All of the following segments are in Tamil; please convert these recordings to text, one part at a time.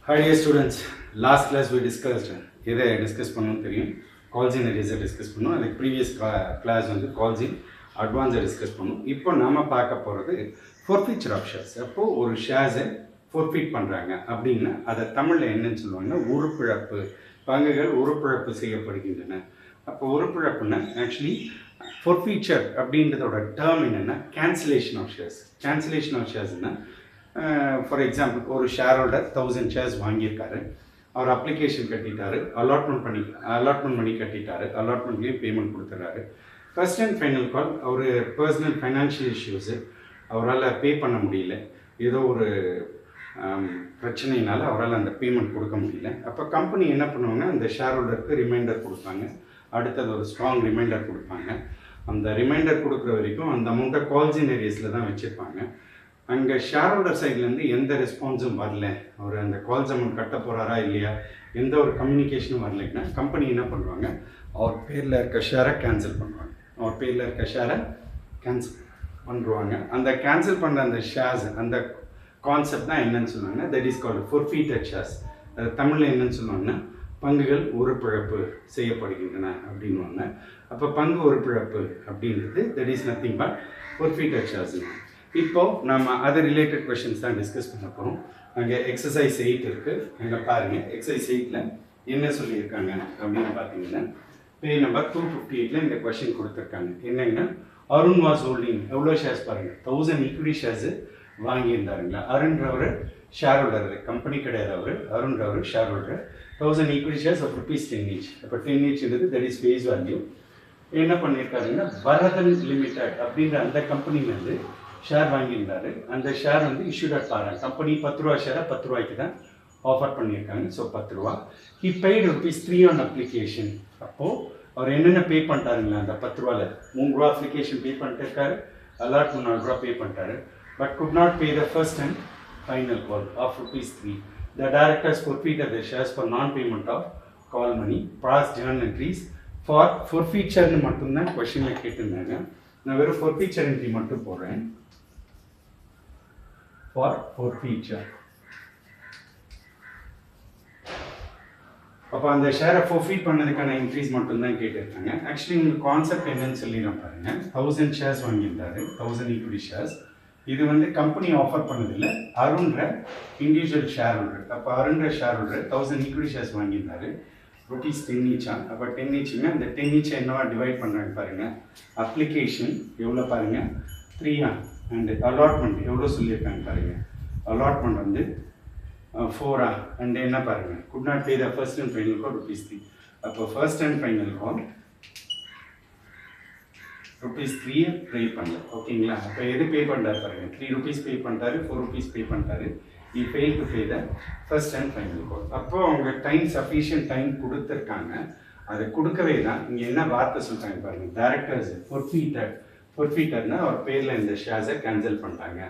Hi dear students, last class we discussed இதை டிஸ்கஸ் பண்ணணும்னு தெரியும் கால்ஜின் ஏரியாஸை டிஸ்கஸ் பண்ணோம். அதுக்கு ப்ரீவியஸ் கிளாஸ் வந்து கால்ஜின் அட்வான்ஸை டிஸ்கஸ் பண்ணோம். இப்போ நாம் பார்க்க போகிறது ஃபோர்ஃபீச்சர் ஆஃப் ஷேர்ஸ். அப்போது ஒரு ஷேர்ஸை ஃபோர்ஃபீட் பண்ணுறாங்க அப்படின்னா அதை தமிழில் என்னன்னு சொல்லுவாங்கன்னா உருப்பிழப்பு, பங்குகள் உருப்பிழப்பு செய்யப்படுகின்றன. அப்போ உருப்பிழப்புன்னா ஆக்சுவலி ஃபோர்ஃபீச்சர் அப்படின்றதோட டேர்ம் என்னென்னா cancellation of shares. Cancellation of ஷேர்ஸ்னால் ஃபார் எக்ஸாம்பிள் ஒரு ஷேர் ஹோல்டர் 1000 ஷேர்ஸ் வாங்கியிருக்காரு, அவர் அப்ளிகேஷன் கட்டிட்டாரு, அலாட்மெண்ட் பண்ணி கட்டிட்டாரு, அலாட்மெண்ட்லேயும் பேமெண்ட் கொடுத்துட்றாரு. ஃபர்ஸ்ட் அண்ட் ஃபைனல் கால் அவர் பர்சனல் ஃபைனான்ஷியல் இஷ்யூஸு, அவரால் பே பண்ண முடியல, ஏதோ ஒரு பிரச்சனையினால அவரால் அந்த பேமெண்ட் கொடுக்க முடியல. அப்போ கம்பெனி என்ன பண்ணுவாங்க, அந்த ஷேர் ஹோல்டருக்கு ரிமைண்டர் கொடுப்பாங்க, அடுத்தது ஒரு ஸ்ட்ராங் ரிமைண்டர் கொடுப்பாங்க. அந்த ரிமைண்டர் கொடுக்குற வரைக்கும் அந்த அமௌண்ட்டை கால்ஜின் ஏரியாஸில் தான் வச்சுருப்பாங்க. அங்கே ஷேர் ஹோல்டர் சைட்லேருந்து எந்த ரெஸ்பான்ஸும் வரல, அவர் அந்த கால்ஸ் அமௌண்ட் கட்ட போகிறாரா இல்லையா, எந்த ஒரு கம்யூனிகேஷனும் வரலைன்னா கம்பெனி என்ன பண்ணுவாங்க, அவர் பேரில் இருக்க ஷேரை கேன்சல் பண்ணுவாங்க. அந்த கேன்சல் பண்ணுற அந்த ஷேர்ஸ், அந்த கான்செப்ட் தான் என்னன்னு சொல்லுவாங்க, that is called forfeited shares. தமிழில் என்னன்னு சொல்லுவாங்கன்னா பங்குகள் உருப்பிழப்பு செய்யப்படுகின்றன அப்படின்வாங்க. அப்போ பங்கு உருப்பிழப்பு அப்படின்றது that is nothing but forfeited shares. இப்போது நம்ம அதை ரிலேட்டட் கொஷின்ஸ் தான் டிஸ்கஸ் பண்ண போகிறோம். அங்கே எக்ஸசைஸ் 8 இருக்குது, அங்கே பாருங்கள். எக்ஸசைஸ் 8ல் என்ன சொல்லியிருக்காங்க அப்படின்னு பார்த்தீங்கன்னா பேஜ் நம்பர் 258 இந்த கொஷின் கொடுத்துருக்காங்க. என்னங்கன்னா அருண் வாஸ் ஹோல்டிங், எவ்வளோ ஷேர்ஸ் பாருங்கள், 1000 ஈக்விட்டி ஷேர்ஸு வாங்கியிருந்தாருங்களா. அருண்றவர் ஷேர் ஹோல்டர், கம்பெனி கிடையாது அவர், அருண்றவர் share holder. 1000 equity shares of ₹10 each. அப்போ 10 eachன்றது தட் இஸ் ஃபேஸ் வேல்யூ. என்ன பண்ணியிருக்காருங்கன்னா பரதன் லிமிடெட் அப்படின்ற அந்த கம்பெனிலேருந்து ஷேர் வாங்கியிருந்தாரு. அந்த ஷேர் வந்து இஷ்யூட் அட் பார், கம்பெனி 10 ரூபா ஷேரை 10 ரூபாய்க்கு தான் ஆஃபர் பண்ணியிருக்காங்க. ஸோ 10 ரூபா. He paid ₹3 on application. அப்போது அவர் என்னென்ன பே பண்ணிட்டாருங்களா, அந்த 10 ரூபாவில் 3 ரூபா அப்ளிகேஷன் பே பண்ணிட்டுருக்காரு, அலாட்மெண்ட் 4 ரூபா பே பண்ணிட்டாரு. But could not pay the first and final call of ₹3. The directors forfeited the shares for non-payment of call money, past journal entries for forfeiture மட்டும்தான் கொஷினில் கேட்டிருந்தாங்க. நான் வெறும் forfeiture entry மட்டும் போடுறேன். For forfeiture. அப்போ அந்த ஷேரை forfeit பண்ணதுக்கான என்ட்ரிஸ் மட்டும்தான் கேட்டிருக்காங்க. ஆக்சுவலி உங்களுக்கு கான்செப்ட் என்னன்னு சொல்லி நான் பாருங்கள். 1000 ஷேர்ஸ் வாங்கியிருந்தாரு, 1000 ஈக்விட்டி ஷேர்ஸ். இது வந்து கம்பெனி ஆஃபர் பண்ணதில்லை, அருண்ற இண்டிவிஜுவல் ஷேர் ஹோல்டர். அப்போ அருண்ற ஷேர் ஹோல்டர் 1000 ஈக்விட்டி ஷேர்ஸ் வாங்கியிருந்தாரு, ₹10 each. அப்போ 10 eachங்க, அந்த 10 each என்னவா டிவைட் பண்ணுறாங்க பாருங்கள். அப்ளிகேஷன் எவ்வளோ பாருங்கள், 3 அண்ட் அலாட்மெண்ட் எவ்வளோ சொல்லியிருக்காங்க பாருங்கள். அலாட்மெண்ட் வந்து 4 அண்ட் என்ன பாருங்கள், good not pay the first and final call ₹3. அப்போ ஃபர்ஸ்ட் அண்ட் ஃபைனல் கால் ₹3 பே பண்ணல. ஓகேங்களா. அப்போ எது பே பண்ணுறாரு பாருங்கள், ₹3 பே பண்ணிட்டாரு, ₹4 பே பண்ணிட்டாரு. he failed to pay the first and final call. அப்போ அவங்க டைம் சஃபிஷியன்ட் டைம் கொடுத்துருக்காங்க, அதை கொடுக்கவே தான் இங்கே என்ன வார்த்தை சொல்கிறாங்க பாருங்கள். டைரக்டர்ஸ் ஃபோர்ஃபீட்டர்னா அவர் பேரில் இந்த ஷேர்ஸை கேன்சல் பண்ணிட்டாங்க.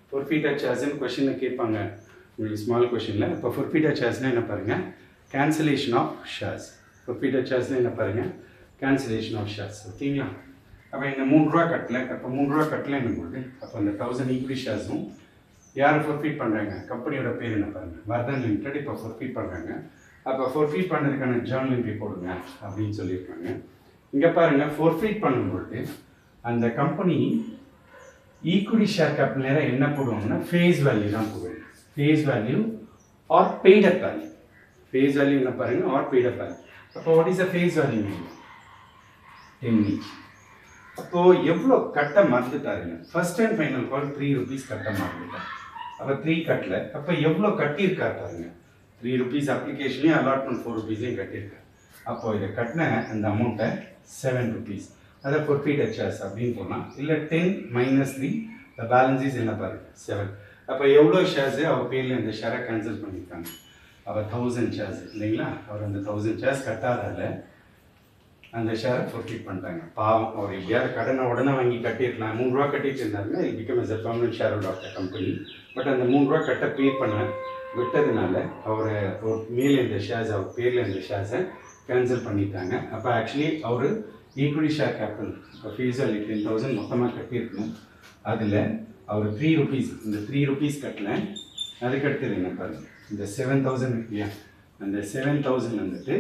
ஃபோர்ஃபீட்டர் ஷேர்ஸ்ன்னு கொஷினை கேட்பாங்க உங்களுக்கு ஸ்மால் கொஷினில். இப்போ ஃபோர்ஃபீட்டர் ஷேர்ஸ்னால் என்ன பாருங்கள், கேன்சலேஷன் ஆஃப் ஷேர்ஸ். ஃபோர்ஃபீட்டர் ஷேர்ஸ்னால் என்ன பாருங்கள், கேன்சலேஷன் ஆஃப் ஷேர்ஸ். ஓகேங்களா. அப்போ இந்த 3 ரூபா கட்டலை, அப்போ 3 ரூபா கட்டலைன்னு போது அப்போ அந்த 1000 ஈக்விட்டி ஷேர்ஸும் யாரை ஃபோர்ஃபீட் பண்ணுறாங்க, கம்பெனியோட பேர் என்ன பாருங்கள், வர்தன் லிமிடெட். இப்போ ஃபோர்ஃபீட் பண்ணுறாங்க. அப்போ ஃபோர்ஃபீட் பண்ணதுக்கான ஜேர்னல் என்ட்ரி போடுங்க அப்படின்னு சொல்லியிருக்காங்க. இங்கே பாருங்கள், ஃபோர்ஃபீட் பண்ணும்பொழுது அந்த கம்பெனி ஈக்விட்டி ஷேர் கேபிட்டல் நேரம் என்ன போடுவாங்கன்னா ஃபேஸ் வேல்யூ தான் போடுவாங்க. Face value or paid up value. Face value என்ன பாருங்கள், ஆர் பெய்ட் அப் வேல்யூ. அப்போ what is the face value, 10 each. அப்போது எவ்வளோ கட்ட மறந்துட்டாருங்க, ஃபர்ஸ்ட் அண்ட் ஃபைனல் கால் ₹3 கட்ட மறந்துட்டார். அப்போ 3 கட்டல, அப்போ எவ்வளோ கட்டியிருக்காரு பாருங்க, ₹3 அப்ளிகேஷன்லேயும் அலாட்மெண்ட் ₹4 கட்டியிருக்காரு. அப்போது இதை கட்டின அந்த அமௌண்ட்டை ₹7 அதை ஃபோர்ஃபீட்டட் ஷேர்ஸ் அப்படின்னு போனால், இல்லை 10 - 3 த பேலன்ஸ் இஸ் என்ன பாருங்கள் 7. அப்போ எவ்வளோ ஷேர்ஸு அவர் பேரில் இந்த ஷேரை கேன்சல் பண்ணியிருக்காங்க. அப்போ 1000 ஷேர்ஸ் இல்லைங்களா. அவர் அந்த 1000 ஷேர்ஸ் கட்டாதால அந்த ஷேரை ஃபோர்ஃபீட் பண்ணிட்டாங்க. பாவம், அவர் எப்படியாவது கடனை உடனே வாங்கி கட்டியிருக்கலாம். 3 ரூபா கட்டிட்டு இருந்தாருன்னா it become as a permanent share holder of the company. But அந்த 3 ரூபா கட்ட பே பண்ண விட்டதுனால அவர் மேலே இந்த ஷேர்ஸ், அவர் பேரில் இந்த ஷேர்ஸை கேன்சல் பண்ணிட்டாங்க. அப்போ ஆக்சுவலி அவர் ஈக்விட்டி ஷேர் கேபிட்டல் இப்போ ஃபீஸ் வேல்யூ 10,000 மொத்தமாக கட்டியிருக்கணும். அதில் அவர் ₹3 இந்த ₹3 கட்டல. அதுக்கடுத்தது என்ன பாருங்கள், இந்த 7,000 இல்லையா, அந்த 7,000 வந்துட்டு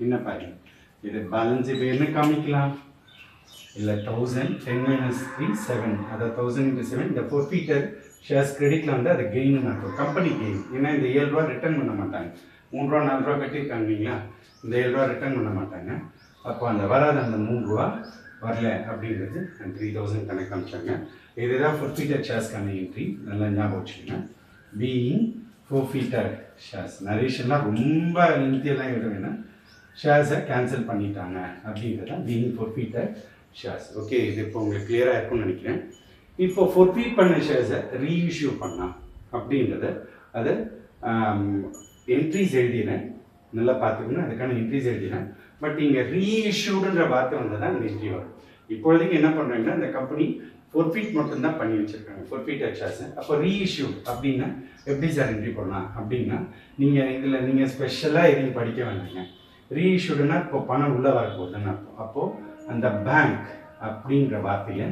என்ன பாருங்க, இது பேலன்ஸ் இப்போ என்ன காமிக்கலாம் இல்லை 1000 10 minus 3 7, அதாவது 1000 into 7. இந்த forfeited ஷேர்ஸ் கிரெடிட்டில் வந்து அது கெயின்னு நடக்கும், கம்பெனி கெயின். ஏன்னா இந்த 7 ரூபா ரிட்டர்ன் பண்ண மாட்டாங்க, 3 ரூபா 4 ரூபா கட்டியிருக்காங்க இல்லைங்களா, இந்த 7 ரூபா ரிட்டர்ன் பண்ண மாட்டாங்க. அப்போ அந்த வராத அந்த 3 ரூபா வரல அப்படிங்கிறது 3,000 கணக்கு காமிச்சாங்க. இதுதான் forfeited ஷேர்ஸ்க்கான என்ட்ரி, நல்லா ஞாபகம் வச்சுக்கோங்க. பீயிங் forfeited ஷேர்ஸ் நரேஷன்லாம் ரொம்ப லென்த்தியெல்லாம் எழுத வேணும், ஷேர்ஸை கேன்சல் பண்ணிட்டாங்க அப்படிங்கிறது தான் பீயிங் forfeited ஷேர்ஸ். ஓகே, இது இப்போ உங்களுக்கு கிளியராக இருக்கும்னு நினைக்கிறேன். இப்போ forfeit பண்ண ஷேர்ஸை ரீஇஷ்யூ பண்ணலாம் அப்படின்றத அதை என்ட்ரிஸ் எழுதினேன், நல்லா பார்த்துக்கணும், அதுக்கான என்ட்ரிஸ் எழுதினேன். பட் இங்கே ரீஇஷ்யூடுன்ற வார்த்தை வந்தால் தான் அந்த என்ட்ரி வரும். இப்போதைக்கு என்ன பண்ணுறாங்கன்னா இந்த கம்பெனி forfeit மட்டும்தான் பண்ணி வச்சுருக்காங்க forfeited ஷேர்ஸை. அப்போ ரீஇஷ்யூ அப்படின்னா எப்படி சார் என்ட்ரி பண்ணலாம் அப்படின்னா, நீங்கள் இதில் நீங்கள் ஸ்பெஷலாக எதையும் படிக்க வேண்டாங்க. ரீஇஷ்யூடுனா இப்போ பணம் உள்ளே வரப்போகுதுன்னு அர்த்தம். அப்போது அந்த பேங்க் அப்படின்ற வார்த்தையை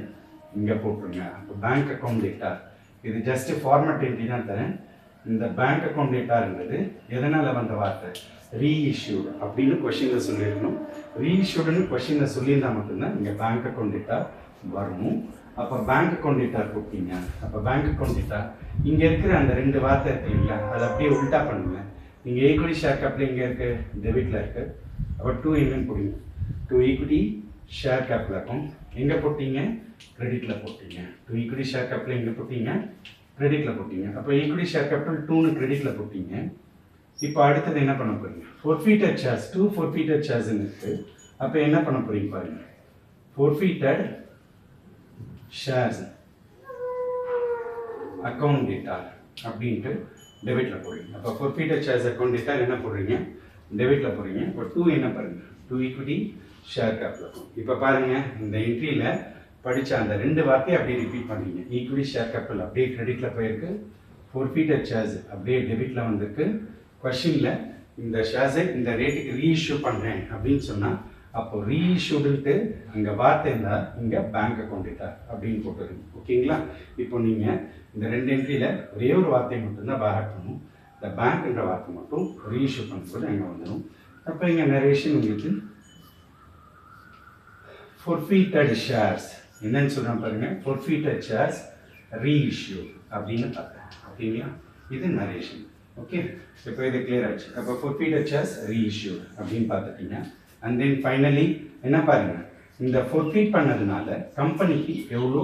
இங்கே போட்டுருங்க. அப்போ பேங்க் அக்கௌண்ட் டேட்டா, இது ஜஸ்ட் ஃபார்மட் என்ட்ரி தான் தரேன். இந்த பேங்க் அக்கௌண்ட் டேட்டான்றது எதனால் வந்த வார்த்தை, ரீஇஷ்யூடு அப்படின்னு கொஷினில் சொல்லியிருக்கணும். ரீஇஷ்யூடுன்னு கொஷினில் சொல்லியிருந்தால் மட்டும்தான் இங்கே பேங்க் அக்கௌண்ட் டேட்டா வரணும். அப்போ பேங்க் அக்கௌண்ட் டேட்டா கொடுப்பீங்க. அப்போ பேங்க் அக்கௌண்ட் டேட்டா இங்கே இருக்கிற அந்த 2 வார்த்தை இருக்கு இல்லைங்களா, அதை அப்படியே உல்ட்டா பண்ணுங்க. நீங்கள் ஈக்விட்டி ஷேர் கேப்பில் இங்கே இருக்குது, டெபிட்டில் இருக்குது. அப்போ 2 என்னன்னு போடுங்க, 2 ஈக்விட்டி ஷேர் கேப்பில் இருக்கும், எங்கே போட்டீங்க, கிரெடிட்டில் போட்டீங்க. 2 ஈக்விட்டி ஷேர் கேப்பில் எங்கே போட்டீங்க, கிரெடிட்டில் போட்டீங்க. அப்போ ஈக்விட்டி ஷேர் கேபிட்டல் 2ன்னு கிரெடிட்டில் போட்டீங்க. இப்போ அடுத்தது என்ன பண்ண போகிறீங்க, forfeited shares 2 forfeited shares இருக்குது. அப்போ என்ன பண்ண போகிறீங்க பாருங்க, forfeited shares அக்கௌண்ட் டேட்டா அப்படின்ட்டு டெபிட்டில் போடுறீங்க. அப்போ forfeited shares அக்கௌண்ட் டேட்டா என்ன போடுறீங்க, டெபிட்டில் போடுறீங்க. இப்போ 2 என்ன பாருங்க, 2 ஈக்விட்டி ஷேர் கேபிட்டல் இருக்கும். இப்போ பாருங்கள் இந்த என்ட்ரியில் படித்த அந்த 2 வார்த்தையை அப்படியே ரிப்பீட் பண்ணுறீங்க. ஈக்விட்டி ஷேர் கேபிட்டல் அப்படியே கிரெடிட்டில் போயிருக்கு, forfeited shares அப்படியே டெபிட்டில் வந்திருக்கு. கொஷினில் இந்த ஷேர்ஸை இந்த ரேட்டுக்கு ரீஇஷ்யூ பண்ணுறேன் அப்படின்னு சொன்னால் அப்போ ரீஇஷ்யூடுன்ட்டு அங்கே வார்த்தை இருந்தால் இங்கே பேங்க் அக்கௌண்ட் டேட்டா அப்படின்னு போட்டுருங்க. ஓகேங்களா, இப்போ நீங்கள் இந்த 2 என்ட்ரியில் ஒரே ஒரு வார்த்தையை மட்டும்தான் பேக் பண்ணணும். இந்த பேங்க்ன்ற வார்த்தை மட்டும் ரீஇஷ்யூ பண்ணும்போது அங்கே வந்துடும். அப்போ இங்கே நரேஷன் உங்களுக்கு forfeited shares என்னன்னு சொல்கிறேன் பாருங்கள், forfeited shares reissue அப்படின்னு பார்த்தேன். ஓகேங்களா, இது நரேஷன். ஓகே, இப்போ இது கிளியர் ஆச்சு. அப்போ forfeited shares reissue அப்படின்னு பார்த்துட்டீங்க. அண்ட் தென் ஃபைனலி என்ன பாருங்கள், இந்த forfeit பண்ணதுனால கம்பெனிக்கு எவ்வளோ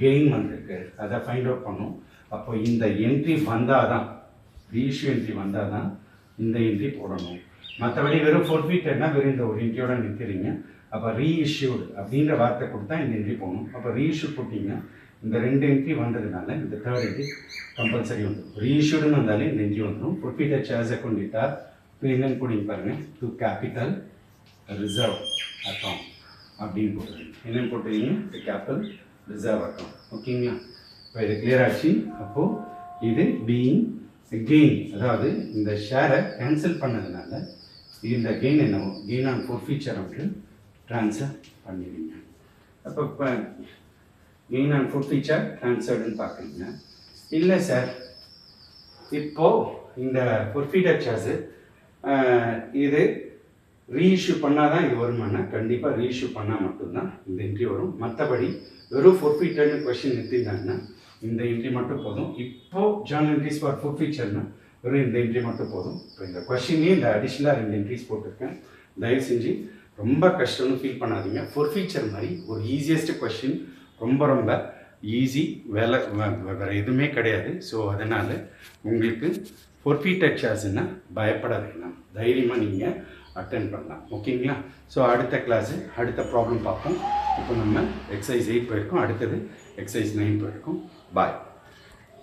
கெயின் வந்திருக்கு அதை ஃபைண்ட் அவுட் பண்ணும். அப்போ இந்த என்ட்ரி வந்தால் தான், ரீஇஷ்யூ என்ட்ரி வந்தால் தான் இந்த என்ட்ரி போடணும். மற்றபடி வெறும் forfeitedனா வெறும் இந்த ஒரு என்ட்ரியோட நிற்கிறீங்க. அப்போ ரீஇஷ்யூடு அப்படின்ற வார்த்தை கொடுத்தா இந்த என்ட்ரி போகணும். அப்போ ரீஇஷ்யூ போட்டிங்கன்னா இந்த 2 என்ட்ரி வந்ததுனால இந்த 3rd என்ட்ரி கம்பல்சரி வந்துடும். ரீஇஷ்யூடுன்னு வந்தாலே இந்த என்ட்ரி வந்துடும். forfeited shares அக்கௌண்ட் டேட்டா என்னன்னு போடுங்க பாருங்கள், டு கேபிட்டல் ரிசர்வ் அக்கௌண்ட் அப்படின்னு போட்டுருங்க. என்னென்னு போட்டுருங்க, கேபிட்டல் ரிசர்வ் அக்கௌண்ட். ஓகேங்களா, இப்போ இது கிளியர் ஆச்சு. அப்போது இது பீயிங் கெயின், அதாவது இந்த ஷேரை கேன்சல் பண்ணதுனால இந்த கெயின் என்னவோ கெயின் ஆன் forfeiture வந்து ட்ரான்ஸ்ஃபர் பண்ணிடுங்க. அப்போ இப்போ கெயின் ஆன் forfeiture ட்ரான்ஸ்ஃபர்டுன்னு பார்க்குறீங்க. இல்லை சார், இப்போது இந்த forfeited shares இது ரீஇஷ்யூ பண்ணால் தான் இது வருமானா, கண்டிப்பாக ரீஇஷ்யூ பண்ணால் மட்டும்தான் இந்த என்ட்ரி வரும். மற்றபடி வெறும் forfeited கொஸ்டின் எடுத்தீங்கன்னா இந்த என்ட்ரி மட்டும் போதும். இப்போது ஜர்னல் என்ட்ரிஸ் ஃபார் forfeiture வெறும் இந்த என்ட்ரி மட்டும் போதும். இப்போ இந்த கொஸ்டின்லேயே இந்த அடிஷ்னலாக 2 என்ட்ரிஸ் போட்டிருக்கேன். தயவு செஞ்சு ரொம்ப கஷ்டம்னு ஃபீல் பண்ணாதீங்க. forfeiture மாதிரி ஒரு ஈஸியஸ்ட் கொஸ்டின், ரொம்ப ரொம்ப ஈஸி, வேறு எதுவுமே கிடையாது. ஸோ அதனால் உங்களுக்கு forfeited sharesன்னா பயப்பட வேண்டாம், தைரியமாக நீங்கள் அட்டென்ட் பண்ணலாம். ஓகேங்களா, ஸோ அடுத்த கிளாஸு அடுத்த ப்ராப்ளம் பார்ப்போம். இப்போ நம்ம எக்ஸசைஸ் 8 போயிருக்கோம், அடுத்தது எக்ஸசைஸ் 9 போயிருக்கோம். பாய்.